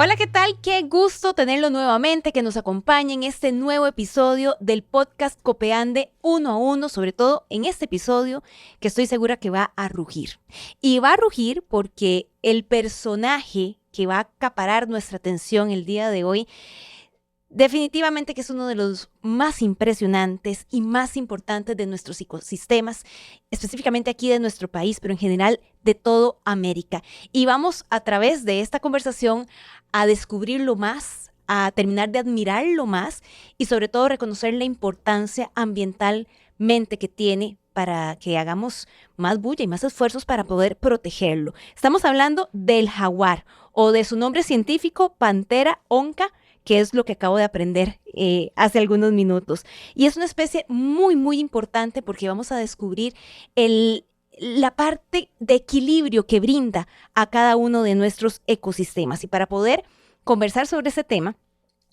Hola, ¿qué tal? Qué gusto tenerlo nuevamente, que nos acompañe en este nuevo episodio del podcast Copeande 1 a 1, sobre todo en este episodio que estoy segura que va a rugir. Y va a rugir porque el personaje que va a acaparar nuestra atención el día de hoy definitivamente que es uno de los más impresionantes y más importantes de nuestros ecosistemas, específicamente aquí de nuestro país, pero en general de toda América. Y vamos a través de esta conversación a descubrirlo más, a terminar de admirarlo más y sobre todo reconocer la importancia ambientalmente que tiene para que hagamos más bulla y más esfuerzos para poder protegerlo. Estamos hablando del jaguar o de su nombre científico, Panthera onca, que es lo que acabo de aprender hace algunos minutos. Y es una especie muy, muy importante porque vamos a descubrir la parte de equilibrio que brinda a cada uno de nuestros ecosistemas. Y para poder conversar sobre ese tema,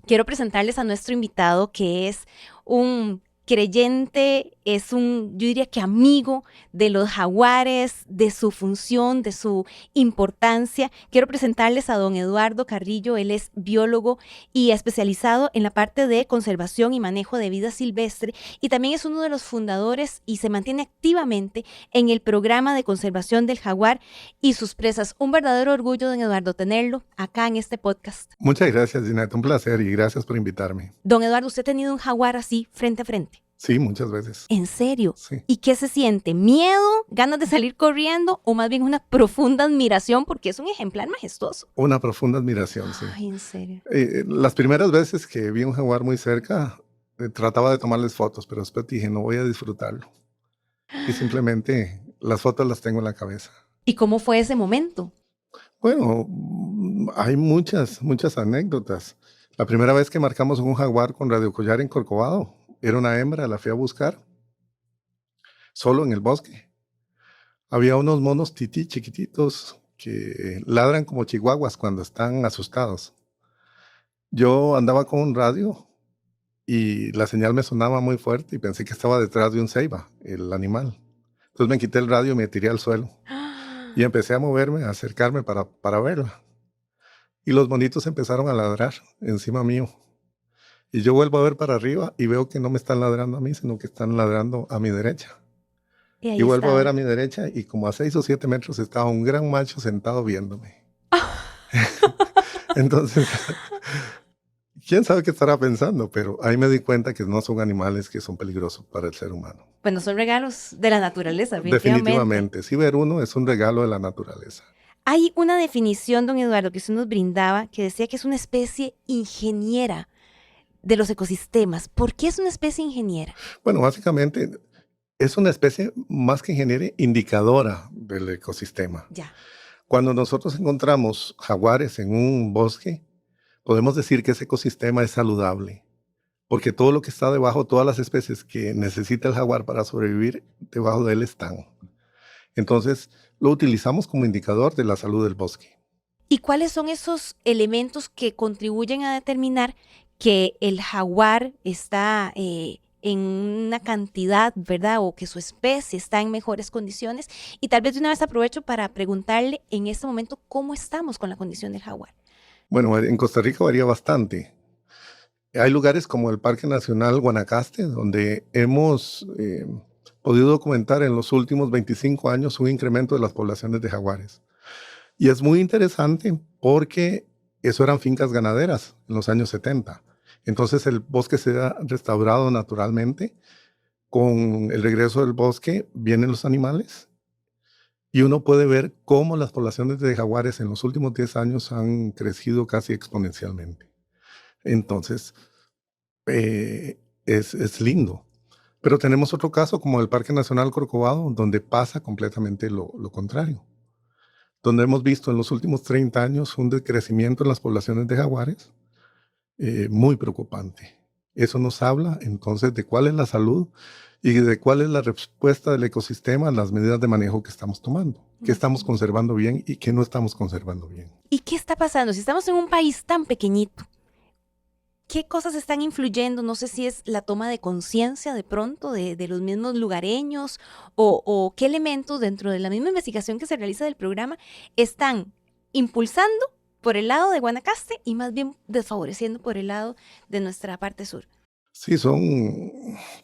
quiero presentarles a nuestro invitado, que es un creyente, es yo diría que amigo de los jaguares, de su función, de su importancia. Quiero presentarles a don Eduardo Carrillo. Él es biólogo y especializado en la parte de conservación y manejo de vida silvestre y también es uno de los fundadores y se mantiene activamente en el programa de conservación del jaguar y sus presas. Un verdadero orgullo, don Eduardo, tenerlo acá en este podcast. Muchas gracias, Ginette. Un placer y gracias por invitarme. Don Eduardo, ¿usted ha tenido un jaguar así frente a frente? Sí, muchas veces. ¿En serio? Sí. ¿Y qué se siente? ¿Miedo? ¿Ganas de salir corriendo? ¿O más bien una profunda admiración porque es un ejemplar majestuoso? Una profunda admiración, sí. Ay, ¿en serio? Las primeras veces que vi un jaguar muy cerca, trataba de tomarles fotos, pero después dije, no voy a disfrutarlo. Y simplemente las fotos las tengo en la cabeza. ¿Y cómo fue ese momento? Bueno, hay muchas anécdotas. La primera vez que marcamos un jaguar con radiocollar en Corcovado, era una hembra, la fui a buscar, solo en el bosque. Había unos monos tití chiquititos que ladran como chihuahuas cuando están asustados. Yo andaba con un radio y la señal me sonaba muy fuerte y pensé que estaba detrás de un ceiba, el animal. Entonces me quité el radio y me tiré al suelo. Y empecé a moverme, a acercarme para verla. Y los monitos empezaron a ladrar encima mío. Y yo vuelvo a ver para arriba y veo que no me están ladrando a mí, sino que están ladrando a mi derecha. Y vuelvo a ver a mi derecha y como a 6 o 7 metros estaba un gran macho sentado viéndome. Entonces, quién sabe qué estará pensando, pero ahí me di cuenta que no son animales que son peligrosos para el ser humano. Bueno, son regalos de la naturaleza, Definitivamente. Sí, ver uno es un regalo de la naturaleza. Hay una definición, don Eduardo, que usted nos brindaba, que decía que es una especie ingeniera de los ecosistemas. ¿Por qué es una especie ingeniera? Bueno, básicamente es una especie más que ingeniera, indicadora del ecosistema. Ya. Cuando nosotros encontramos jaguares en un bosque, podemos decir que ese ecosistema es saludable, porque todo lo que está debajo, todas las especies que necesita el jaguar para sobrevivir, debajo de él están. Entonces, lo utilizamos como indicador de la salud del bosque. ¿Y cuáles son esos elementos que contribuyen a determinar que el jaguar está en una cantidad, ¿verdad? O que su especie está en mejores condiciones? Y tal vez de una vez aprovecho para preguntarle en este momento cómo estamos con la condición del jaguar. Bueno, en Costa Rica varía bastante. Hay lugares como el Parque Nacional Guanacaste, donde hemos podido documentar en los últimos 25 años un incremento de las poblaciones de jaguares. Y es muy interesante porque eso eran fincas ganaderas en los años 70. Entonces el bosque se ha restaurado naturalmente. Con el regreso del bosque vienen los animales y uno puede ver cómo las poblaciones de jaguares en los últimos 10 años han crecido casi exponencialmente. Entonces, es lindo. Pero tenemos otro caso como el Parque Nacional Corcovado, donde pasa completamente lo contrario. Donde hemos visto en los últimos 30 años un decrecimiento en las poblaciones de jaguares muy preocupante. Eso nos habla entonces de cuál es la salud y de cuál es la respuesta del ecosistema a las medidas de manejo que estamos tomando, qué estamos conservando bien y qué no estamos conservando bien. ¿Y qué está pasando? Si estamos en un país tan pequeñito, ¿qué cosas están influyendo? No sé si es la toma de conciencia de pronto de los mismos lugareños o qué elementos dentro de la misma investigación que se realiza del programa están impulsando por el lado de Guanacaste y más bien desfavoreciendo por el lado de nuestra parte sur. Sí, son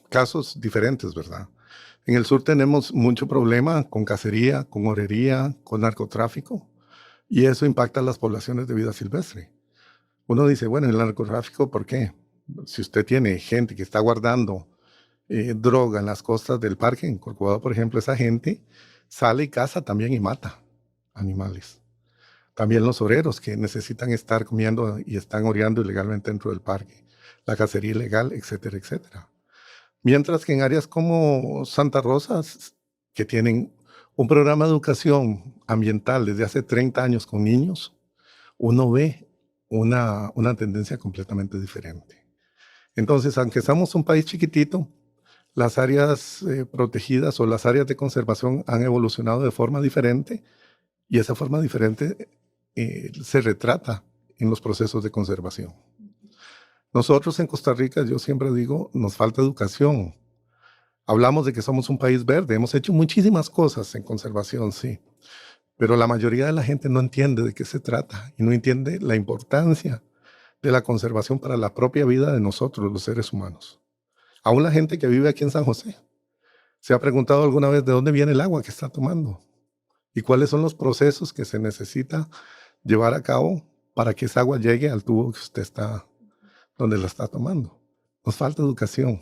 casos diferentes, ¿verdad? En el sur tenemos mucho problema con cacería, con orería, con narcotráfico, y eso impacta a las poblaciones de vida silvestre. Uno dice, bueno, el narcotráfico, ¿por qué? Si usted tiene gente que está guardando droga en las costas del parque, en Corcovado, por ejemplo, esa gente sale y caza también y mata animales. También los oreros que necesitan estar comiendo y están oreando ilegalmente dentro del parque, la cacería ilegal, etcétera, etcétera. Mientras que en áreas como Santa Rosa, que tienen un programa de educación ambiental desde hace 30 años con niños, uno ve una tendencia completamente diferente. Entonces, aunque somos un país chiquitito, las áreas protegidas o las áreas de conservación han evolucionado de forma diferente y esa forma diferente se retrata en los procesos de conservación. Nosotros en Costa Rica, yo siempre digo, nos falta educación. Hablamos de que somos un país verde, hemos hecho muchísimas cosas en conservación, sí, pero la mayoría de la gente no entiende de qué se trata y no entiende la importancia de la conservación para la propia vida de nosotros, los seres humanos. Aún la gente que vive aquí en San José se ha preguntado alguna vez de dónde viene el agua que está tomando y cuáles son los procesos que se necesita llevar a cabo para que esa agua llegue al tubo que usted está, donde la está tomando. Nos falta educación.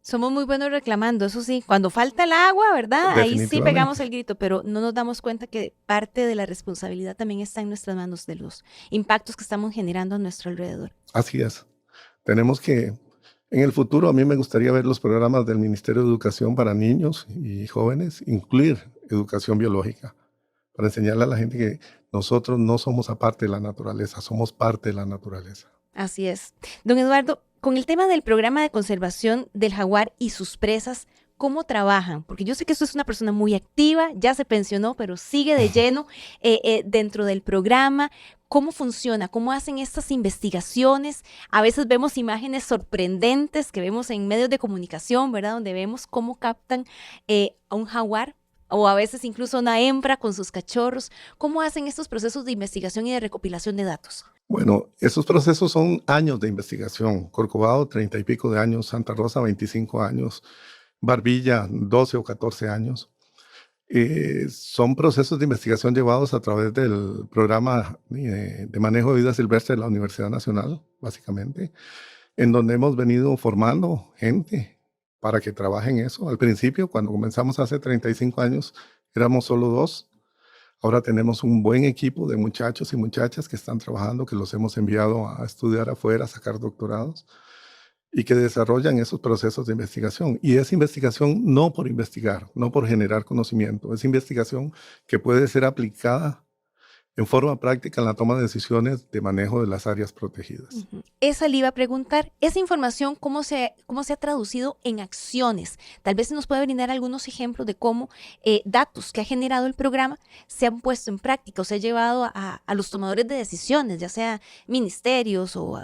Somos muy buenos reclamando, eso sí, cuando falta el agua, ¿verdad? Ahí sí pegamos Definitivamente. el grito, pero no nos damos cuenta que parte de la responsabilidad también está en nuestras manos de los impactos que estamos generando a nuestro alrededor. Así es. Tenemos que, en el futuro, a mí me gustaría ver los programas del Ministerio de Educación para niños y jóvenes, incluir educación biológica, para enseñarle a la gente que nosotros no somos aparte de la naturaleza, somos parte de la naturaleza. Así es. Don Eduardo, con el tema del programa de conservación del jaguar y sus presas, ¿cómo trabajan? Porque yo sé que usted es una persona muy activa, ya se pensionó, pero sigue de lleno dentro del programa. ¿Cómo funciona? ¿Cómo hacen estas investigaciones? A veces vemos imágenes sorprendentes que vemos en medios de comunicación, ¿verdad? Donde vemos cómo captan a un jaguar o a veces incluso una hembra con sus cachorros. ¿Cómo hacen estos procesos de investigación y de recopilación de datos? Bueno, esos procesos son años de investigación. Corcovado, 30 y pico de años, Santa Rosa, 25 años, Barbilla, 12 o 14 años. Son procesos de investigación llevados a través del programa de manejo de vida silvestre de la Universidad Nacional, básicamente, en donde hemos venido formando gente para que trabaje en eso. Al principio, cuando comenzamos hace 35 años, éramos solo 2. Ahora tenemos un buen equipo de muchachos y muchachas que están trabajando, que los hemos enviado a estudiar afuera, a sacar doctorados y que desarrollan esos procesos de investigación. Y es investigación no por investigar, no por generar conocimiento, es investigación que puede ser aplicada en forma práctica en la toma de decisiones de manejo de las áreas protegidas. Esa le iba a preguntar, esa información, ¿cómo se ha traducido en acciones? Tal vez nos puede brindar algunos ejemplos de cómo datos que ha generado el programa se han puesto en práctica o se ha llevado a los tomadores de decisiones, ya sea ministerios o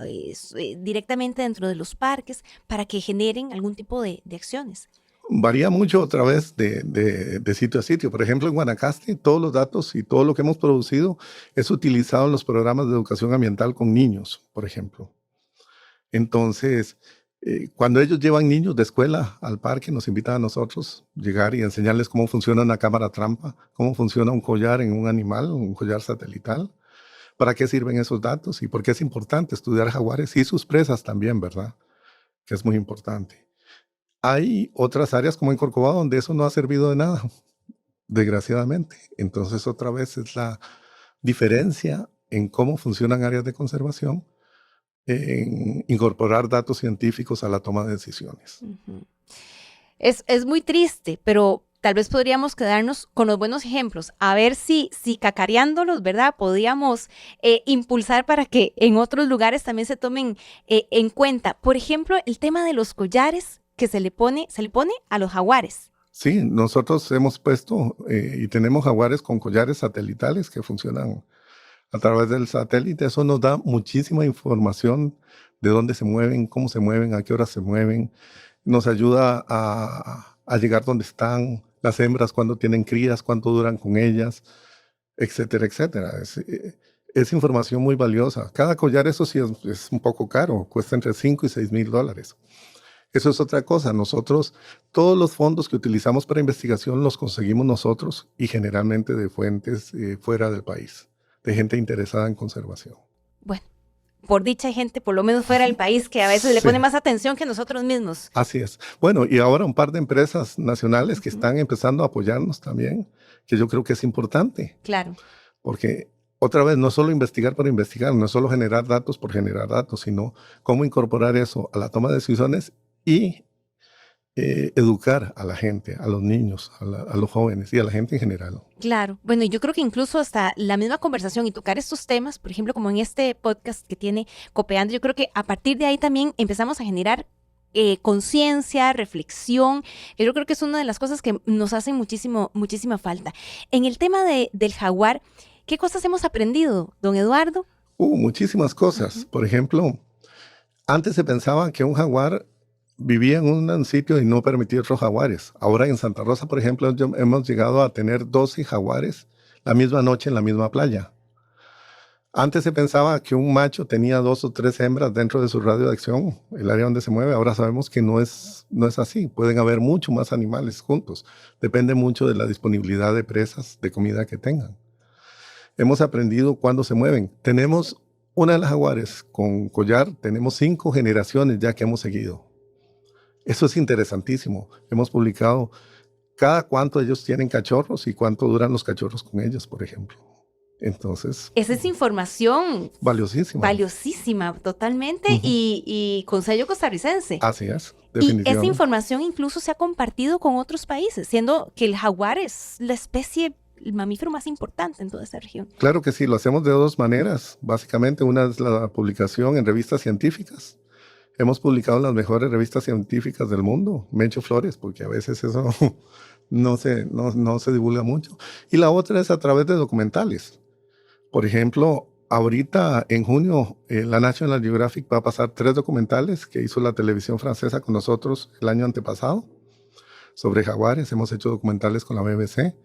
directamente dentro de los parques, para que generen algún tipo de acciones. Varía mucho a través de sitio a sitio. Por ejemplo, en Guanacaste, todos los datos y todo lo que hemos producido es utilizado en los programas de educación ambiental con niños, por ejemplo. Entonces, cuando ellos llevan niños de escuela al parque, nos invitan a nosotros llegar y enseñarles cómo funciona una cámara trampa, cómo funciona un collar en un animal, un collar satelital, para qué sirven esos datos y por qué es importante estudiar jaguares y sus presas también, ¿verdad? Que es muy importante. Hay otras áreas como en Corcovado donde eso no ha servido de nada, desgraciadamente. Entonces, otra vez es la diferencia en cómo funcionan áreas de conservación, en incorporar datos científicos a la toma de decisiones. Es muy triste, pero tal vez podríamos quedarnos con los buenos ejemplos, a ver si cacareándolos, ¿verdad? Podríamos impulsar para que en otros lugares también se tomen en cuenta. Por ejemplo, el tema de los collares que se le pone a los jaguares. Sí, nosotros hemos puesto y tenemos jaguares con collares satelitales que funcionan a través del satélite. Eso nos da muchísima información de dónde se mueven, cómo se mueven, a qué horas se mueven. Nos ayuda a llegar donde están las hembras, cuándo tienen crías, cuánto duran con ellas, etcétera, etcétera. Es información muy valiosa. Cada collar, eso sí, es un poco caro, cuesta entre 5 y 6 mil dólares. Eso es otra cosa. Nosotros, todos los fondos que utilizamos para investigación los conseguimos nosotros y generalmente de fuentes fuera del país, de gente interesada en conservación. Bueno, por dicha hay gente, por lo menos fuera del país, que a veces le Sí. pone más atención que nosotros mismos. Así es. Bueno, y ahora un par de empresas nacionales que están empezando a apoyarnos también, que yo creo que es importante, Claro. porque otra vez, no solo investigar por investigar, no es solo generar datos por generar datos, sino cómo incorporar eso a la toma de decisiones y educar a la gente, a los niños, a los jóvenes y a la gente en general. Claro. Bueno, y yo creo que incluso hasta la misma conversación y tocar estos temas, por ejemplo, como en este podcast que tiene Copeando, yo creo que a partir de ahí también empezamos a generar conciencia, reflexión, que yo creo que es una de las cosas que nos hacen muchísima falta. En el tema del jaguar, ¿qué cosas hemos aprendido, don Eduardo? Muchísimas cosas. Por ejemplo, antes se pensaba que un jaguar vivía en un sitio y no permitía otros jaguares. Ahora en Santa Rosa, por ejemplo, hemos llegado a tener 12 jaguares la misma noche en la misma playa. Antes se pensaba que un macho tenía 2 o 3 hembras dentro de su radio de acción, el área donde se mueve. Ahora sabemos que no es así. Pueden haber mucho más animales juntos. Depende mucho de la disponibilidad de presas, de comida que tengan. Hemos aprendido cuándo se mueven. Tenemos una de las jaguares con collar, tenemos 5 generaciones ya que hemos seguido. Eso es interesantísimo. Hemos publicado cada cuánto ellos tienen cachorros y cuánto duran los cachorros con ellos, por ejemplo. Entonces, esa es información valiosísima totalmente y con sello costarricense. Así es, definitivamente. Y esa información incluso se ha compartido con otros países, siendo que el jaguar es la especie, el mamífero más importante en toda esta región. Claro que sí, lo hacemos de 2 maneras. Básicamente, una es la publicación en revistas científicas. Hemos publicado en las mejores revistas científicas del mundo, me echo flores, porque a veces eso no se divulga mucho. Y la otra es a través de documentales. Por ejemplo, ahorita en junio, la National Geographic va a pasar 3 documentales que hizo la televisión francesa con nosotros el año antepasado sobre jaguares. Hemos hecho documentales con la BBC,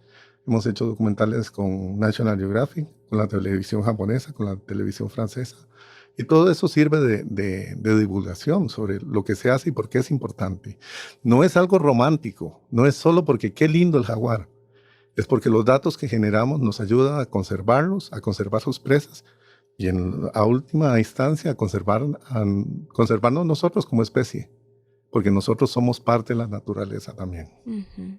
hemos hecho documentales con National Geographic, con la televisión japonesa, con la televisión francesa. Y todo eso sirve de divulgación sobre lo que se hace y por qué es importante. No es algo romántico, no es solo porque qué lindo el jaguar. Es porque los datos que generamos nos ayudan a conservarlos, a conservar sus presas y a última instancia a conservarnos nosotros como especie, porque nosotros somos parte de la naturaleza también.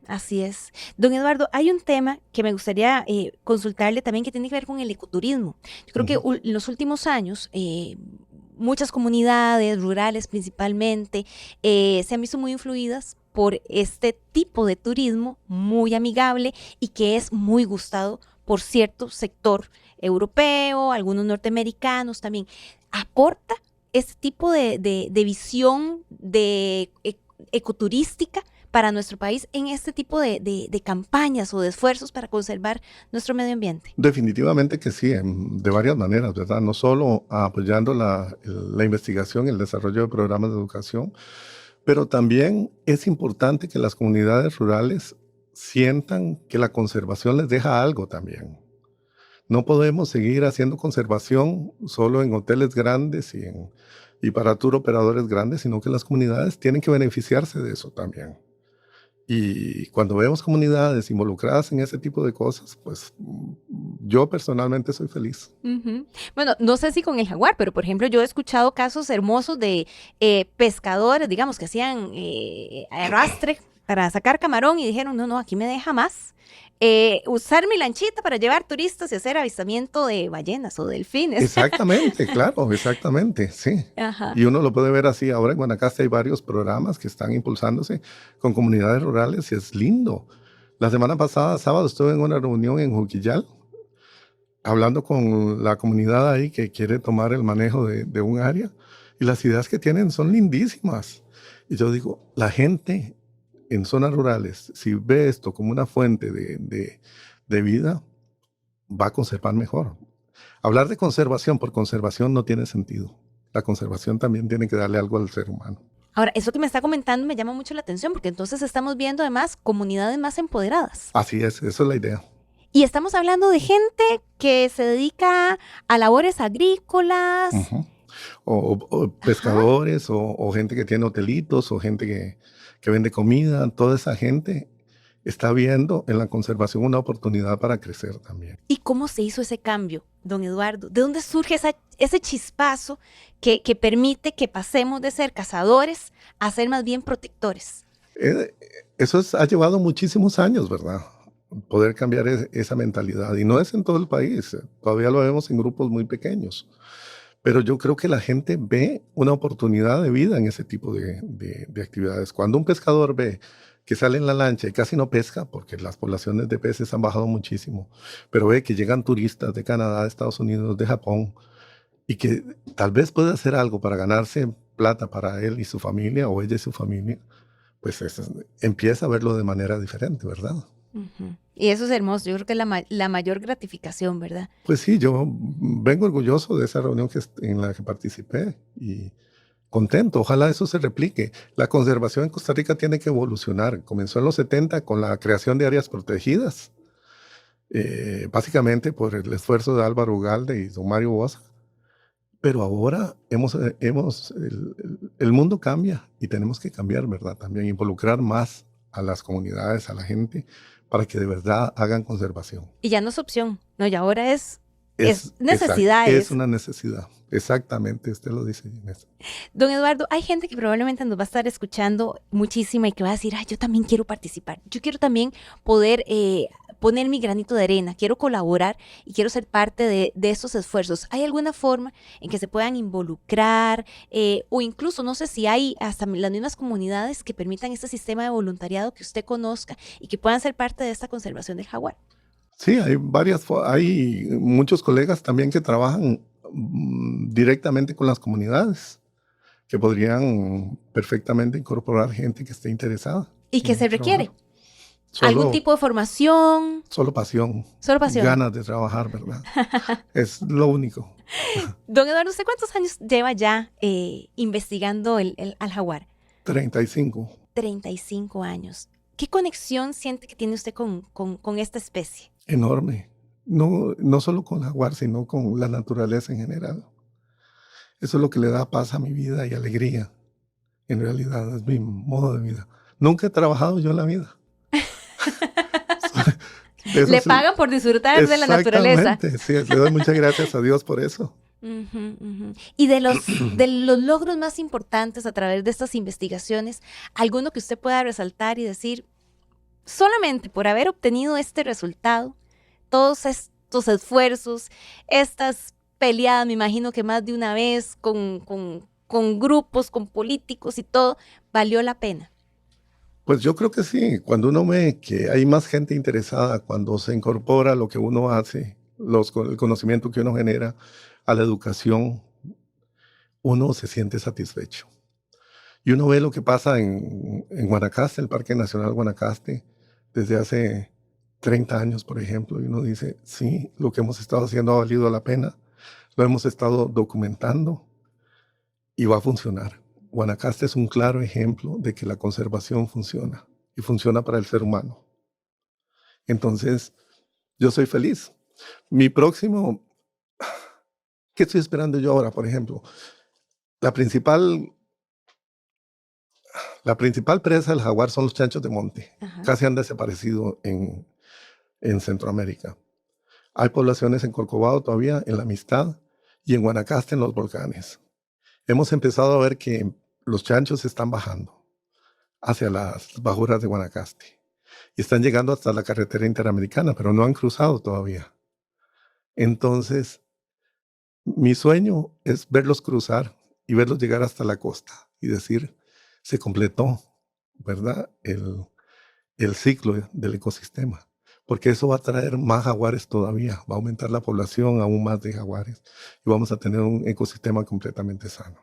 Así es. Don Eduardo, hay un tema que me gustaría consultarle también que tiene que ver con el ecoturismo. Yo creo que en los últimos años muchas comunidades rurales principalmente se han visto muy influidas por este tipo de turismo muy amigable y que es muy gustado por cierto sector europeo, algunos norteamericanos también. ¿Aporta este tipo de visión de ecoturística para nuestro país en este tipo de campañas o de esfuerzos para conservar nuestro medio ambiente? Definitivamente que sí, de varias maneras, ¿verdad? No solo apoyando la investigación, el desarrollo de programas de educación, pero también es importante que las comunidades rurales sientan que la conservación les deja algo también. No podemos seguir haciendo conservación solo en hoteles grandes y para tour operadores grandes, sino que las comunidades tienen que beneficiarse de eso también. Y cuando vemos comunidades involucradas en ese tipo de cosas, pues yo personalmente soy feliz. Bueno, no sé si con el jaguar, pero por ejemplo yo he escuchado casos hermosos de pescadores, digamos, que hacían arrastre para sacar camarón y dijeron, no, aquí me deja más usar mi lanchita para llevar turistas y hacer avistamiento de ballenas o delfines. Exactamente, claro, exactamente, sí. Ajá. Y uno lo puede ver así. Ahora en Guanacaste hay varios programas que están impulsándose con comunidades rurales y es lindo. La semana pasada, sábado, estuve en una reunión en Juquillal, hablando con la comunidad ahí que quiere tomar el manejo de un área y las ideas que tienen son lindísimas. Y yo digo, la gente en zonas rurales, si ve esto como una fuente de vida, va a conservar mejor. Hablar de conservación por conservación no tiene sentido. La conservación también tiene que darle algo al ser humano. Ahora, eso que me está comentando me llama mucho la atención porque entonces estamos viendo además comunidades más empoderadas. Así es, esa es la idea. Y estamos hablando de gente que se dedica a labores agrícolas. Ujú. O Ajá. pescadores, o gente que tiene hotelitos, o gente que vende comida. Toda esa gente está viendo en la conservación una oportunidad para crecer también. ¿Y cómo se hizo ese cambio, don Eduardo? ¿De dónde surge ese chispazo que permite que pasemos de ser cazadores a ser más bien protectores? Eh, ha llevado muchísimos años, ¿verdad? Poder cambiar esa mentalidad. Y no es en todo el país, todavía lo vemos en grupos muy pequeños. Pero yo creo que la gente ve una oportunidad de vida en ese tipo de actividades. Cuando un pescador ve que sale en la lancha y casi no pesca, porque las poblaciones de peces han bajado muchísimo, pero ve que llegan turistas de Canadá, de Estados Unidos, de Japón, y que tal vez puede hacer algo para ganarse plata para él y su familia, o ella y su familia, pues empieza a verlo de manera diferente, ¿verdad? Ujú. Y eso es hermoso, yo creo que es la mayor gratificación, ¿verdad? Pues sí, yo vengo orgulloso de esa reunión en la que participé y contento. Ojalá eso se replique. La conservación en Costa Rica tiene que evolucionar. Comenzó en los 70 con la creación de áreas protegidas, básicamente por el esfuerzo de Álvaro Ugalde y don Mario Bosch. Pero ahora el mundo cambia y tenemos que cambiar, ¿verdad? También involucrar más a las comunidades, a la gente, para que de verdad hagan conservación. Y ya no es opción, no, y ahora es Exacto, necesidad. es una necesidad. Exactamente, usted lo dice, Inés. Don Eduardo, hay gente que probablemente nos va a estar escuchando muchísima y que va a decir, ay, yo también quiero participar, yo quiero también poder poner mi granito de arena, quiero colaborar y quiero ser parte de estos esfuerzos. ¿Hay alguna forma en que se puedan involucrar o incluso, no sé si hay hasta las mismas comunidades que permitan este sistema de voluntariado que usted conozca y que puedan ser parte de esta conservación del jaguar? Sí, hay muchos colegas también que trabajan directamente con las comunidades, que podrían perfectamente incorporar gente que esté interesada ¿Y qué en se requiere? trabajar. ¿Algún Solo, tipo de formación? solo pasión, Solo pasión. ganas de trabajar, ¿verdad? Es lo único. Don Eduardo, ¿usted cuántos años lleva ya investigando al jaguar? 35, 35 años. ¿Qué conexión siente que tiene usted con esta especie? enorme. No, no solo con jaguar, sino con la naturaleza en general. Eso es lo que le da paz a mi vida y alegría. En realidad, es mi modo de vida. Nunca he trabajado yo en la vida. De eso Le sí. pagan por disfrutar de la naturaleza. Exactamente, sí, le doy muchas gracias a Dios por eso. Ujú, ujú. Y de los logros más importantes a través de estas investigaciones, alguno que usted pueda resaltar y decir, solamente por haber obtenido este resultado, todos estos esfuerzos, estas peleadas, me imagino que más de una vez con grupos, con políticos y todo, valió la pena. Pues yo creo que sí, cuando uno ve que hay más gente interesada, cuando se incorpora lo que uno hace, el conocimiento que uno genera a la educación, uno se siente satisfecho. Y uno ve lo que pasa en Guanacaste, el Parque Nacional Guanacaste, desde hace 30 años, por ejemplo, y uno dice, sí, lo que hemos estado haciendo ha valido la pena, lo hemos estado documentando y va a funcionar. Guanacaste es un claro ejemplo de que la conservación funciona y funciona para el ser humano. Entonces, yo soy feliz. Mi próximo, ¿qué estoy esperando yo ahora, por ejemplo? La principal presa del jaguar son los chanchos de monte. Ajá. Casi han desaparecido en Centroamérica. Hay poblaciones en Corcovado todavía, en La Amistad y en Guanacaste, en los volcanes. Hemos empezado a ver que los chanchos están bajando hacia las bajuras de Guanacaste y están llegando hasta la carretera interamericana, pero no han cruzado todavía. Entonces, mi sueño es verlos cruzar y verlos llegar hasta la costa y decir, se completó, ¿verdad? El ciclo del ecosistema, porque eso va a traer más jaguares todavía, va a aumentar la población aún más de jaguares y vamos a tener un ecosistema completamente sano.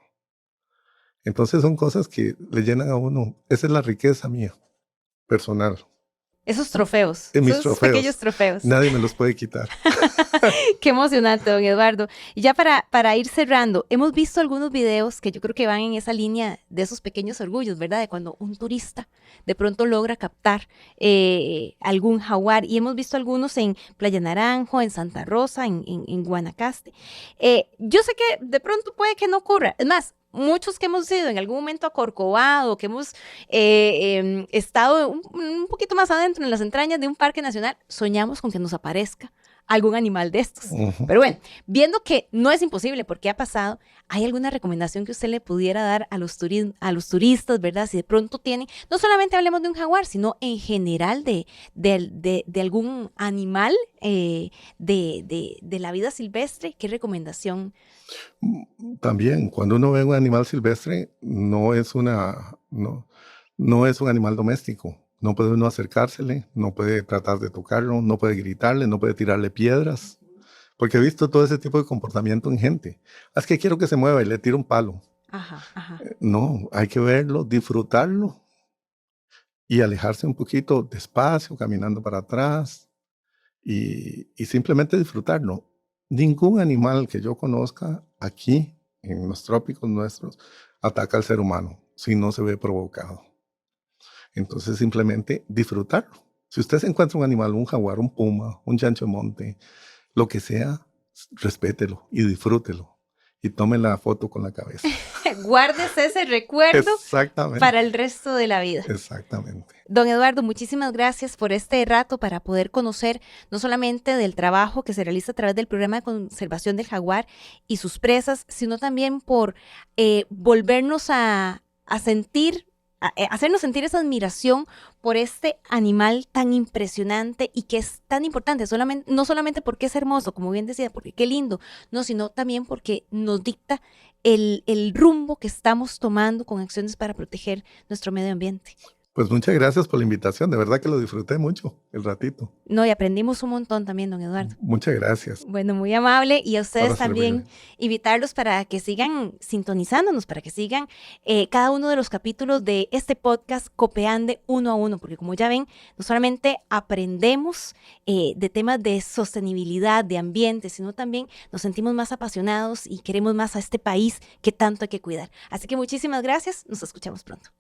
Entonces son cosas que le llenan a uno, esa es la riqueza mía, personal. Esos trofeos, En mis esos trofeos. pequeños trofeos. Nadie me los puede quitar. Qué emocionante, don Eduardo. Y ya para ir cerrando, hemos visto algunos videos que yo creo que van en esa línea de esos pequeños orgullos, ¿verdad? De cuando un turista de pronto logra captar algún jaguar. Y hemos visto algunos en Playa Naranjo, en Santa Rosa, en Guanacaste. Yo sé que de pronto puede que no ocurra. Es más, muchos que hemos ido en algún momento a Corcovado, que hemos estado un poquito más adentro en las entrañas de un parque nacional, soñamos con que nos aparezca algún animal de estos. Pero bueno, viendo que no es imposible porque ha pasado, ¿hay alguna recomendación que usted le pudiera dar a los turistas, verdad? Si de pronto tienen, no solamente hablemos de un jaguar, sino en general de algún animal de la vida silvestre, ¿qué recomendación? También, cuando uno ve un animal silvestre, no es un animal doméstico. No puede uno acercársele, no puede tratar de tocarlo, no puede gritarle, no puede tirarle piedras. Porque he visto todo ese tipo de comportamiento en gente. Es que quiero que se mueva y le tiro un palo. Ajá, ajá. No, hay que verlo, disfrutarlo y alejarse un poquito despacio, caminando para atrás y simplemente disfrutarlo. Ningún animal que yo conozca aquí, en los trópicos nuestros, ataca al ser humano si no se ve provocado. Entonces simplemente disfrutarlo. Si usted se encuentra un animal, un jaguar, un puma, un chancho de monte, lo que sea, respételo y disfrútelo. Y tome la foto con la cabeza. Guárdese ese recuerdo Exactamente. para el resto de la vida. Exactamente. Don Eduardo, muchísimas gracias por este rato para poder conocer no solamente del trabajo que se realiza a través del programa de conservación del jaguar y sus presas, sino también por volvernos a sentir, hacernos sentir esa admiración por este animal tan impresionante y que es tan importante, no solamente porque es hermoso, como bien decía, porque qué lindo, no, sino también porque nos dicta el rumbo que estamos tomando con acciones para proteger nuestro medio ambiente. Pues muchas gracias por la invitación, de verdad que lo disfruté mucho el ratito. No, y aprendimos un montón también, don Eduardo. Muchas gracias. Bueno, muy amable, y a ustedes Para también servirle. invitarlos para que sigan sintonizándonos, para que sigan cada uno de los capítulos de este podcast Copeande 1 a 1, porque como ya ven, no solamente aprendemos de temas de sostenibilidad, de ambiente, sino también nos sentimos más apasionados y queremos más a este país que tanto hay que cuidar. Así que muchísimas gracias, nos escuchamos pronto.